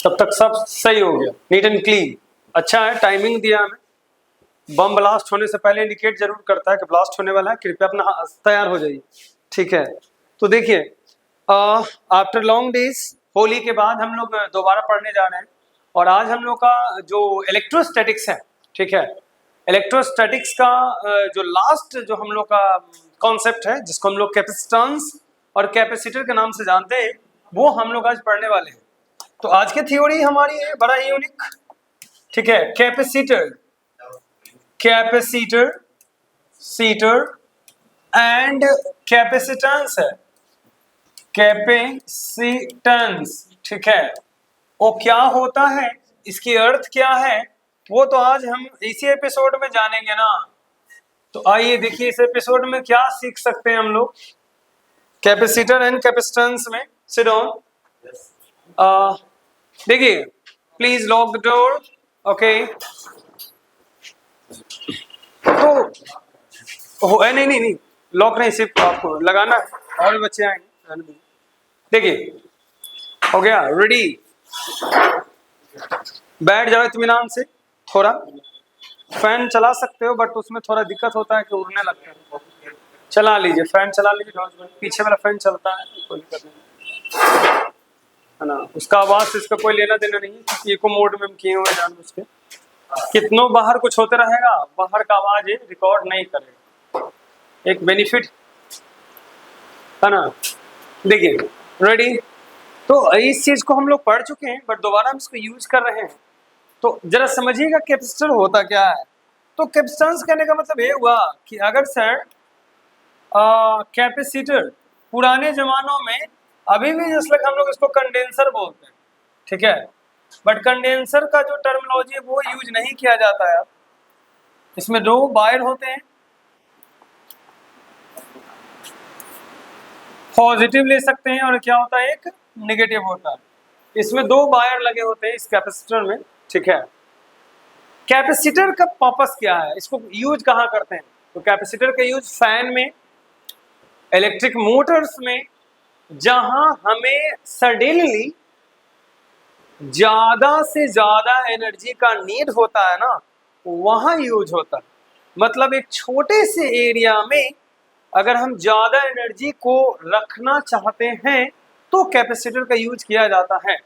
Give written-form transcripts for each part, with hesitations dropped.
तब तक सब सही हो गया, नीट एंड क्लीन। अच्छा है, टाइमिंग दिया हमें। बम ब्लास्ट होने से पहले इंडिकेट जरूर करता है कि ब्लास्ट होने वाला है, कृपया अपना तैयार हो जाइए। ठीक है, तो देखिए आफ्टर लॉन्ग डेज, होली के बाद हम लोग दोबारा पढ़ने जा रहे हैं। और आज हम लोग का जो इलेक्ट्रोस्टैटिक्स है, ठीक है, इलेक्ट्रोस्टैटिक्स का जो लास्ट जो हम लोग का कॉन्सेप्ट है, जिसको हम लोग कैपेसिटेंस और कैपेसिटर के नाम से जानते हैं, वो हम लोग आज पढ़ने वाले हैं। तो आज की थ्योरी हमारी है बड़ा ही यूनिक, ठीक है, capacitor, capacitor, seater and capacitance है, कैपेसिटेंस, ठीक है। वो क्या होता है, इसकी अर्थ क्या है, वो तो आज हम इसी एपिसोड में जानेंगे ना। तो आइए देखिए इस एपिसोड में क्या सीख सकते हैं हम लोग कैपेसिटर एंड कैपेसिटेंस में। Sit down. देखिए, please lock the door. Okay, तो नहीं, लॉक नहीं, सिर्फ आपको लगाना है, और बच्चे आएंगे। देखिए, हो गया, रेडी, बैठ जाओ इत्मीनान से। थोड़ा फैन चला सकते हो, बट उसमें थोड़ा दिक्कत होता है कि उड़ने लगता है। चला लीजिए, फैन चला लीजिए, पीछे वाला फैन चलता है, कोई दिक्कत नहीं है ना। उसका आवाज से इसका कोई लेना देना नहीं, क्योंकि इको मोड में हम किए हुए जानबूझ के। कितनों बाहर कुछ होते रहेगा, बाहर का आवाज रिकॉर्ड नहीं करेगा, एक बेनिफिट है ना। देखिए, रेडी, तो इस चीज को हम लोग पढ़ चुके हैं, बट दोबारा हम इसको यूज कर रहे हैं। तो जरा समझिएगा कैपेसिटर होता क्या है। तो कैपेसिटेंस कहने का मतलब ये हुआ कि अगर सर कैपेसिटर पुराने जमानों में, अभी भी जैसे हम लोग इसको कंडेंसर बोलते हैं, ठीक है, बट कंडेंसर का जो टर्मिनोलॉजी है वो यूज नहीं किया जाता है। इसमें दो वायर होते हैं, पॉजिटिव ले सकते हैं और क्या होता है, एक नेगेटिव होता है। इसमें दो वायर लगे होते हैं इस कैपेसिटर में, ठीक है। कैपेसिटर का पर्पस क्या है, इसको यूज कहाँ करते हैं, तो कैपेसिटर का यूज फैन में, इलेक्ट्रिक मोटर्स में, जहां हमें सडनली ज्यादा से ज्यादा एनर्जी का नीड होता है ना, वहां यूज होता है। मतलब एक छोटे से एरिया में अगर हम ज्यादा एनर्जी को रखना चाहते हैं तो कैपेसिटर का यूज किया जाता है।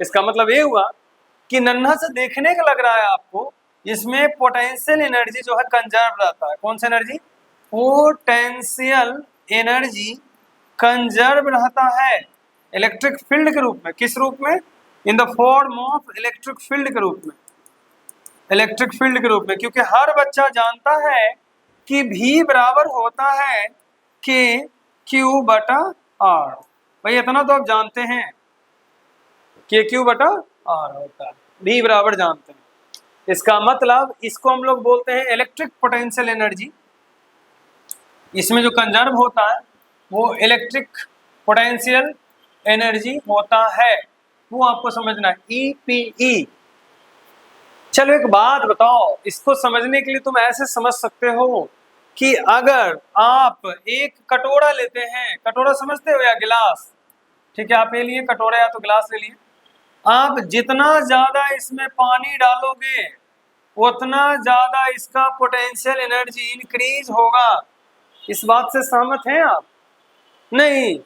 इसका मतलब ये हुआ कि नन्हा से देखने का लग रहा है आपको, इसमें पोटेंशियल एनर्जी जो है कंजर्व रहता है। कौन सा एनर्जी, पोटेंशियल एनर्जी कंजर्व रहता है इलेक्ट्रिक फील्ड के रूप में। किस रूप में, in the form of electric field के रूप में, इलेक्ट्रिक फील्ड के रूप में। क्योंकि हर बच्चा जानता है कि भी बराबर होता है कि क्यू बटा आर। भाई इतना तो आप जानते हैं कि क्यू बटा आर होता है, भी बराबर जानते हैं। इसका मतलब इसको हम लोग बोलते हैं इलेक्ट्रिक पोटेंशियल एनर्जी। इसमें जो कंजर्व होता है वो इलेक्ट्रिक पोटेंशियल एनर्जी होता है, वो आपको समझना है, EPE। चलो एक बात बताओ, इसको समझने के लिए तुम ऐसे समझ सकते हो कि अगर आप एक कटोरा लेते हैं, कटोरा समझते हो या गिलास, ठीक है, आप ले लिए कटोरा या तो गिलास ले लिए, आप जितना ज्यादा इसमें पानी डालोगे उतना ज्यादा इसका पोटेंशियल एनर्जी इंक्रीज होगा। इस बात से सहमत हैं आप? नहीं।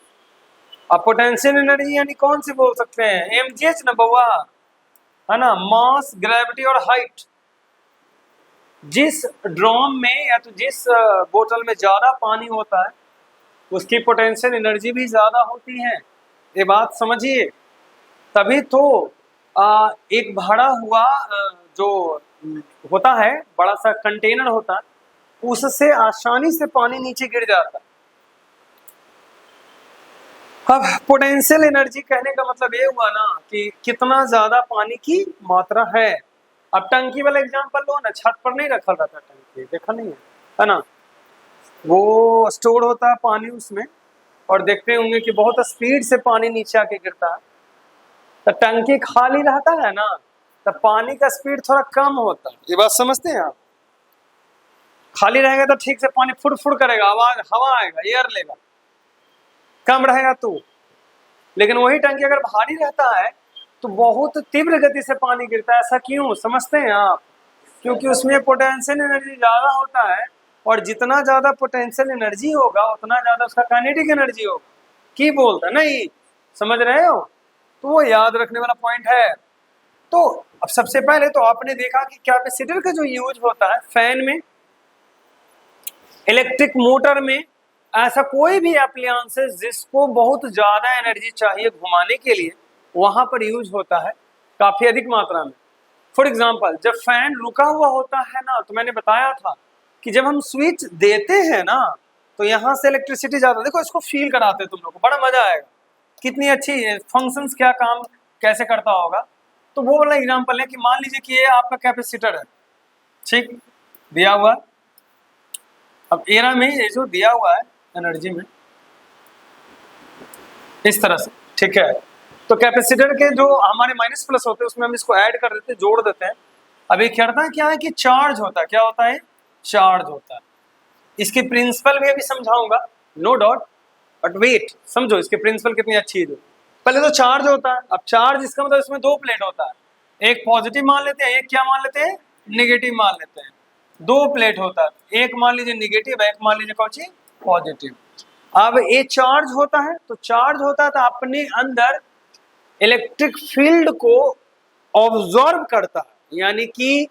अब पोटेंशियल एनर्जी यानी कौन सी बोल सकते हैं, mgh ना बउआ, है ना, मास, ग्रेविटी और हाइट। जिस ड्रम में या तो जिस बोतल में ज्यादा पानी होता है उसकी पोटेंशियल एनर्जी भी ज्यादा होती है। ये बात समझिए। तभी तो एक भरा हुआ जो होता है, बड़ा सा कंटेनर होता है, उससे आसानी से पानी नीचे गिर जाता है। अब पोटेंशियल एनर्जी कहने का मतलब ये हुआ ना कि कितना ज्यादा पानी की मात्रा है। अब टंकी वाला एग्जांपल लो ना, छत पर नहीं रखा रहता टंकी, देखा नहीं है ना, वो स्टोर होता है पानी उसमें, और देखते होंगे कि बहुत स्पीड से पानी नीचे आके गिरता है। तो टंकी खाली रहता है ना, तो पानी का स्पीड थोड़ा कम होता है। ये बात समझते हैं आप? खाली रहेगा तो ठीक से पानी फुड़ फुड़ करेगा, आवाज, हवा आएगा, एयर लेगा, कम रहेगा तो। लेकिन वही टंकी अगर भारी रहता है तो बहुत तीव्र गति से पानी गिरता है। ऐसा क्यों समझते हैं आप? क्योंकि उसमें पोटेंशियल एनर्जी ज्यादा होता है, और जितना ज्यादा पोटेंशियल एनर्जी होगा उतना ज्यादा उसका काइनेटिक एनर्जी होगा। की बोलता नहीं, समझ रहे हो? तो वो याद रखने वाला पॉइंट है। तो अब सबसे पहले तो आपने देखा कि कैपेसिटर का जो यूज होता है फैन में, इलेक्ट्रिक मोटर में, ऐसा कोई भी एप्लायंसेस जिसको बहुत ज्यादा एनर्जी चाहिए घुमाने के लिए, वहां पर यूज होता है काफी अधिक मात्रा में। फॉर एग्जाम्पल, जब फैन रुका हुआ होता है ना, तो मैंने बताया था कि जब हम स्विच देते हैं ना, तो यहाँ से इलेक्ट्रिसिटी जाता है। देखो इसको फील कराते हैं तुम लोग को, बड़ा मजा आएगा। कितनी अच्छी फंक्शंस, क्या काम कैसे करता होगा। तो वो वाला एग्जाम्पल है कि मान लीजिए कि ये आपका कैपेसिटर है, ठीक, दिया हुआ। अब एरा में ये जो दिया हुआ है एनर्जी में इस तरह से, ठीक है। तो कैपेसिटर के जो हमारे माइनस प्लस होते हैं उसमें हम इसको ऐड कर देते हैं, जोड़ देते हैं। अब ये करता है क्या है कि चार्ज होता है। क्या होता है? चार्ज होता है। इसकी प्रिंसिपल भी अभी समझाऊंगा, नो डाउट, बट वेट, समझो इसके प्रिंसिपल कितनी अच्छी है। पहले तो चार्ज होता है। अब चार्ज इसका मतलब इसमें दो प्लेट होता है, एक पॉजिटिव मान लेते हैं, एक क्या मान लेते हैं, नेगेटिव मान लेते हैं। दो प्लेट होता है, एक मान लीजिए नेगेटिव, एक मान लीजिए कौन सी, पॉजिटिव। अब ये चार्ज होता है, तो चार्ज होता है तो अपने अंदर इलेक्ट्रिक फील्ड को ऑब्जॉर्व करता है, यानी कि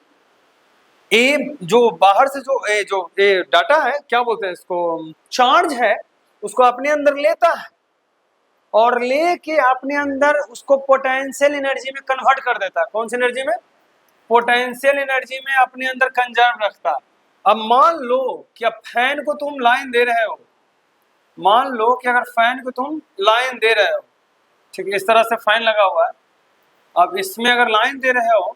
ए जो बाहर से जो डाटा है, क्या बोलते हैं इसको, चार्ज है, उसको अपने अंदर लेता है और लेके अपने अंदर उसको पोटेंशियल एनर्जी में कन्वर्ट कर देता है। कौन सी एनर्जी में? पोटेंशियल एनर्जी में अपने अंदर कंजर्व रखता है। अब मान लो कि अब फैन को तुम लाइन दे रहे हो, मान लो कि अगर फैन को तुम लाइन दे रहे हो, ठीक है, इस तरह से फैन लगा हुआ है। अब इसमें अगर लाइन दे रहे हो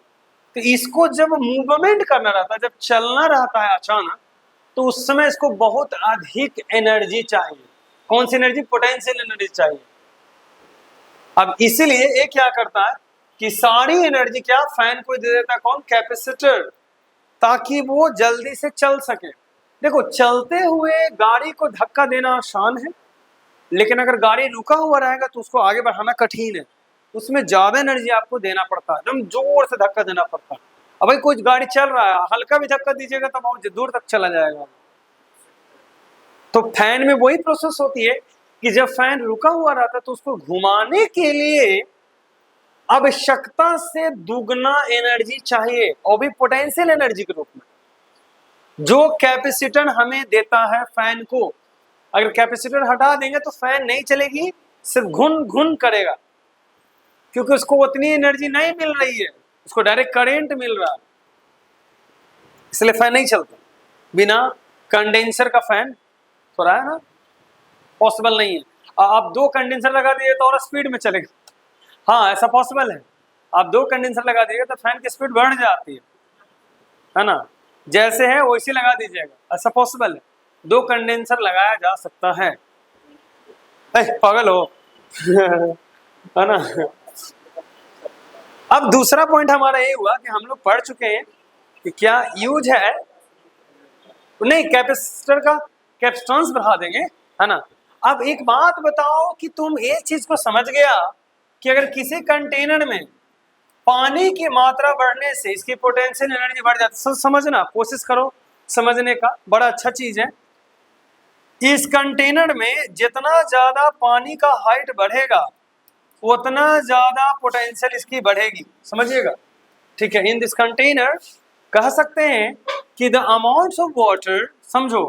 तो इसको जब मूवमेंट करना रहता है, जब चलना रहता है अचानक, तो उस समय इसको बहुत अधिक एनर्जी चाहिए। कौन सी एनर्जी? पोटेंशियल एनर्जी चाहिए। अब इसीलिए ये क्या करता है कि सारी एनर्जी क्या फैन को दे देता है, कौन? कैपेसिटर, ताकि वो जल्दी से चल सके। देखो चलते हुए गाड़ी को धक्का देना आसान है, लेकिन अगर गाड़ी रुका हुआ रहेगा तो उसको आगे बढ़ाना कठिन है। उसमें ज्यादा एनर्जी आपको देना पड़ता है, एकदम जोर से धक्का देना पड़ता है। अब भाई कुछ गाड़ी चल रहा है, हल्का भी धक्का दीजिएगा तो बहुत दूर तक चला जाएगा। तो फैन में वही प्रोसेस होती है कि जब फैन रुका हुआ रहता है तो उसको घुमाने के लिए आवश्यकता से दुगना एनर्जी चाहिए, और भी पोटेंशियल एनर्जी के रूप में, जो कैपेसिटर हमें देता है फैन को। अगर कैपेसिटर हटा देंगे तो फैन नहीं चलेगी, सिर्फ घुन घुन करेगा, क्योंकि उसको उतनी एनर्जी नहीं मिल रही है, उसको डायरेक्ट करंट मिल रहा है, इसलिए फैन नहीं चलता। बिना कंडेंसर का फैन थोड़ा है ना, पॉसिबल नहीं है। आप दो कंडेंसर लगा दिए तो और स्पीड में चलेगा, हाँ ऐसा पॉसिबल है। आप दो कंडेंसर लगा दिएगा तो फैन की स्पीड बढ़ जाती है ना, जैसे है वैसे लगा दीजिएगा, ऐसा पॉसिबल है। दो कंडेंसर लगाया जा सकता है। पागल हो है ना। अब दूसरा पॉइंट हमारा ये हुआ कि हम लोग पढ़ चुके हैं कि क्या यूज है, नहीं कैपेसिटर का कैपेसिटेंस बढ़ा देंगे, है ना। अब एक बात बताओ कि तुम एक चीज को समझ गया कि अगर किसी कंटेनर में पानी की मात्रा बढ़ने से इसकी पोटेंशियल एनर्जी बढ़ जाती है। समझना, कोशिश करो समझने का, बड़ा अच्छा चीज है। इस कंटेनर में जितना ज्यादा पानी का हाइट बढ़ेगा उतना ज्यादा पोटेंशियल इसकी बढ़ेगी, समझिएगा, ठीक है। इन दिस कंटेनर कह सकते हैं कि द अमाउंट ऑफ वाटर, समझो,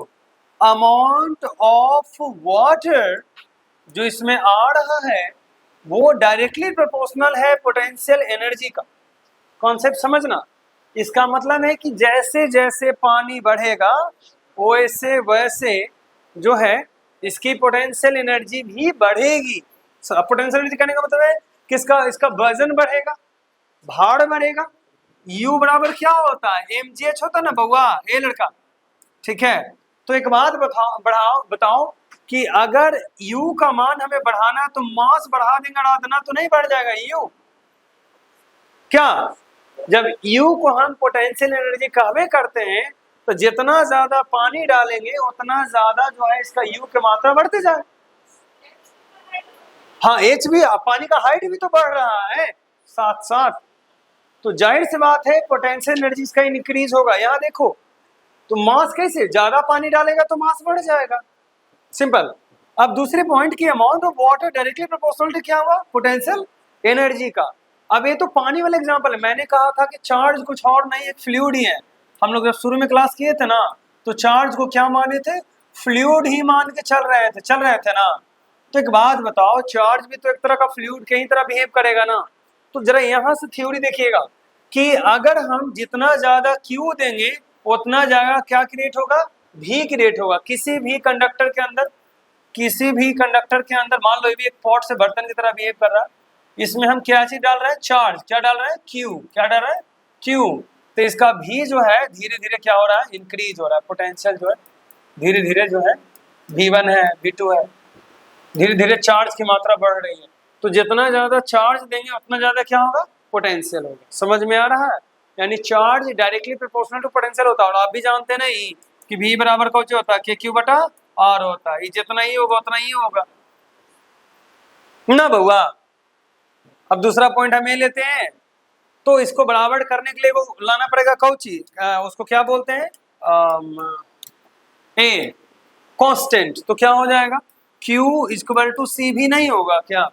अमाउंट ऑफ वाटर जो इसमें आ रहा है वो डायरेक्टली प्रोपोर्शनल है पोटेंशियल एनर्जी का। कॉन्सेप्ट समझना, इसका मतलब है कि जैसे जैसे पानी बढ़ेगा वैसे वैसे जो है इसकी पोटेंशियल एनर्जी भी बढ़ेगी। पोटेंशियल एनर्जी कहने का मतलब है कि इसका वजन बढ़ेगा, भार बढ़ेगा। U बराबर क्या होता है? mgh होता है ना बउआ, ए लड़का, ठीक है। तो एक बात बताओ कि अगर U का मान हमें बढ़ाना है तो मास बढ़ा देंगे, बढ़ा तो नहीं बढ़ जाएगा U क्या? जब U को हम पोटेंशियल एनर्जी कहवे करते हैं तो जितना ज्यादा पानी डालेंगे उतना ज्यादा जो है इसका U की मात्रा बढ़ते जाए। हाँ H भी, पानी का हाइट भी तो बढ़ रहा है, साथ साथ, तो जाहिर सी बात है पोटेंशियल एनर्जी इसका इंक्रीज होगा। यहाँ देखो तो मास कैसे, ज्यादा पानी डालेगा तो मास बढ़ जाएगा, सिंपल। अब दूसरे पॉइंट की amount of water directly proportional to क्या हुआ, पोटेंशियल एनर्जी का। अब ये तो पानी वाला एग्जांपल है, मैंने कहा था कि चार्ज कुछ और नहीं एक फ्लूइड ही है। हम लोग जब शुरू में क्लास किए थे ना तो चार्ज को क्या माने थे, फ्लूइड ही मान के चल रहे थे ना। तो एक बात बताओ, चार्ज भी तो एक तरह का फ्लूइड के ही तरह बिहेव करेगा ना। तो जरा यहाँ से थ्योरी देखिएगा कि अगर हम जितना ज्यादा क्यू देंगे उतना ज्यादा क्या क्रिएट होगा, भी क्रिएट होगा। किसी भी कंडक्टर के अंदर मान लो ये भी एक पॉट से बर्तन की तरह बिहेव कर रहा है, इसमें हम क्या चीज डाल रहे हैं, चार्ज। क्या डाल रहे हैं, क्यू। क्या डाल रहे हैं, क्यू। तो इसका भी जो है धीरे धीरे क्या हो रहा है, इंक्रीज हो रहा है। पोटेंशियल जो है धीरे धीरे जो है V1 है, V2 है, धीरे धीरे चार्ज की मात्रा बढ़ रही है। तो जितना ज्यादा चार्ज देंगे उतना ज्यादा क्या होगा, पोटेंशियल होगा। समझ में आ रहा है, यानी charge directly proportional to potential होता है। और आप भी जानते हैं ना ई कि V बराबर कुछ होता है KQ बटा R होता है। जितना ही होगा उतना ही होगा ना बउआ। अब दूसरा पॉइंट हम ये लेते हैं, तो इसको बराबर करने के लिए वो लाना पड़ेगा कौची, उसको क्या बोलते हैं, ए कांस्टेंट। तो क्या हो जाएगा, Q इक्वल टू C भी नहीं होगा क्या,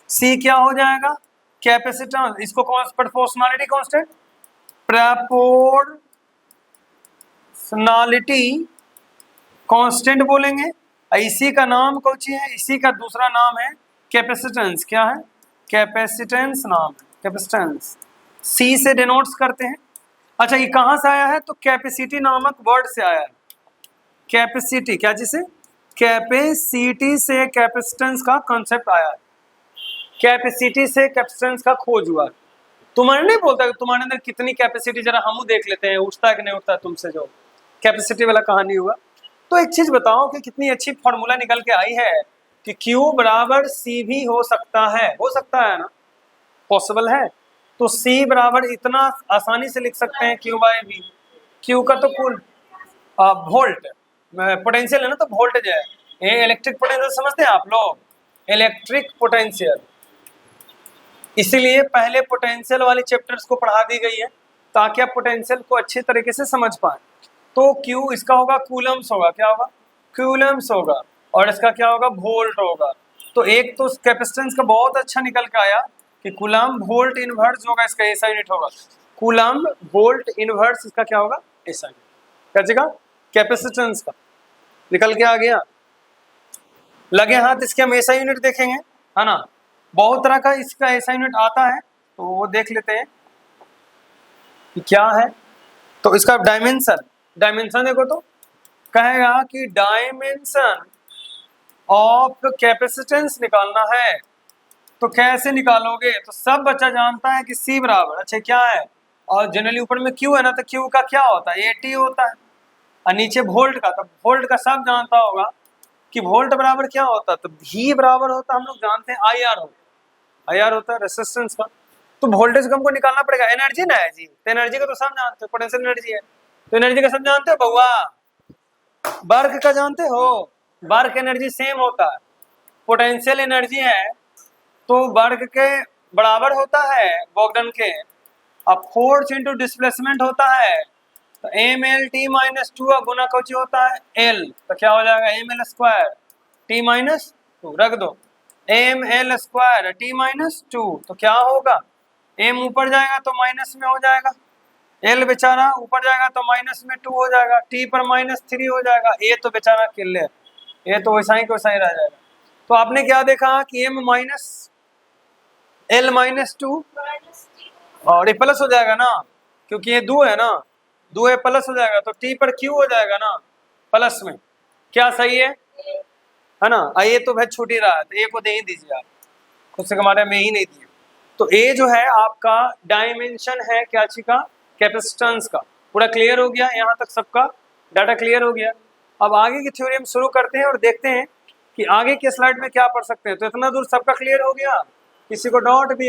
C क्या हो जाएगा, कैपेसिटेंस। इसको प्रोपोर्शनैलिटी कांस्टेंट, प्रोपोर्शनैलिटी कांस्टेंट बोलेंगे। इसी का नाम कौची है, इसी का दूसरा नाम है कैपेसिटेंस। क्या है, कैपेसिटेंस नाम है, कैपेसिटेंस। C से डिनोट्स करते हैं। अच्छा ये कहां से आया है, तो कैपेसिटी नामक वर्ड से आया है। कैपेसिटी क्या, जिसे कैपेसिटी से कैपेसिटेंस का कॉन्सेप्ट आया है। कैपेसिटी से कैपेसिटेंस का खोज हुआ। तुम्हारे नहीं बोलता कि तुम्हारे अंदर कितनी कैपेसिटी, जरा हम देख लेते हैं, उठता है कि नहीं उठता तुमसे, जो कैपेसिटी वाला कहानी हुआ। तो एक चीज बताओ कि कितनी अच्छी फॉर्मूला निकल के आई है कि Q बराबर C भी हो सकता है ना, पॉसिबल है। तो C बराबर इतना आसानी से लिख सकते हैं Q बाई V। Q का तो कुल वोल्ट पोटेंशियल है ना, तो वोल्टेज है। ये इलेक्ट्रिक पोटेंशियल समझते हैं आप लोग, इलेक्ट्रिक पोटेंशियल। इसीलिए पहले पोटेंशियल वाली चैप्टर्स को पढ़ा दी गई है ताकि आप पोटेंशियल को अच्छे तरीके से समझ पाए। तो Q इसका होगा कूलम्स होगा, क्या होगा, कूलम्स होगा। और इसका क्या होगा, वोल्ट होगा। तो एक तो कैपेसिटेंस का बहुत अच्छा निकल के आया कि कूलम वोल्ट इनवर्स होगा, इसका ऐसा यूनिट होगा। कूलम वोल्ट इनवर्स इसका क्या होगा, ऐसा यूनिट। क्या जगह कैपेसिटेंस का निकल के आ गया। लगे हाथ इसके हम ऐसा यूनिट देखेंगे, है ना। बहुत तरह का इसका ऐसा यूनिट आता है, तो वो देख लेते हैं कि क्या है। तो इसका डायमेंशन देखो तो कहेगा कि डायमेंशन ऑफ कैपेसिटेंस निकालना है। तो कैसे निकालोगे, तो सब बच्चा जानता है कि C बराबर, अच्छा क्या है, और जनरली ऊपर में Q है ना, तो Q का क्या होता है, AT होता है, और नीचे वोल्ट का। तो वोल्ट का सब जानता होगा कि वोल्ट बराबर क्या होता है, तो V बराबर होता है, हम लोग जानते हैं IR होता है रेसिस्टेंस का। तो वोल्टेज को हमको निकालना पड़ेगा। एनर्जी ना है जी, तो एनर्जी का तो सब जानते हो, पोटेंशियल एनर्जी है। तो एनर्जी का सब जानते हो बउआ, वर्क का जानते हो, वर्क एनर्जी सेम होता है। पोटेंशियल एनर्जी है तो वर्क के बराबर होता है वॉकडन के। अब फोर्स इंटू डिस्प्लेसमेंट होता है, तो ML_T-2 गुना कुछ होता है L, तो क्या हो जाएगा ML² T-2 रख दो, ML² T-2। तो क्या होगा, M ऊपर जाएगा तो माइनस में हो जाएगा, L बेचारा ऊपर जाएगा तो माइनस में 2 हो जाएगा, T पर -3 हो जाएगा। ये तो बेचारा किले, ये तो वैसा ही रह जाएगा। तो आपने क्या देखा कि M माइनस L -2 और ये प्लस हो जाएगा ना, क्योंकि ये 2 है ना, 2 है प्लस हो जाएगा, तो T पर Q हो जाएगा ना प्लस में। क्या सही है ना। ये तो भाई छूट ही रहा है, तो ए को दे ही दीजिए आप, खुद से हमारे में ही नहीं दिए। तो ए जो है आपका डायमेंशन है क्या चीज का, कैपेसिटेंस का। पूरा क्लियर हो गया, यहाँ तक सबका डाटा क्लियर हो गया। अब आगे की थ्योरी हम शुरू करते हैं और देखते हैं कि आगे के स्लाइड में क्या पढ़ सकते हैं। तो इतना दूर सबका क्लियर हो गया, किसी को डाउट भी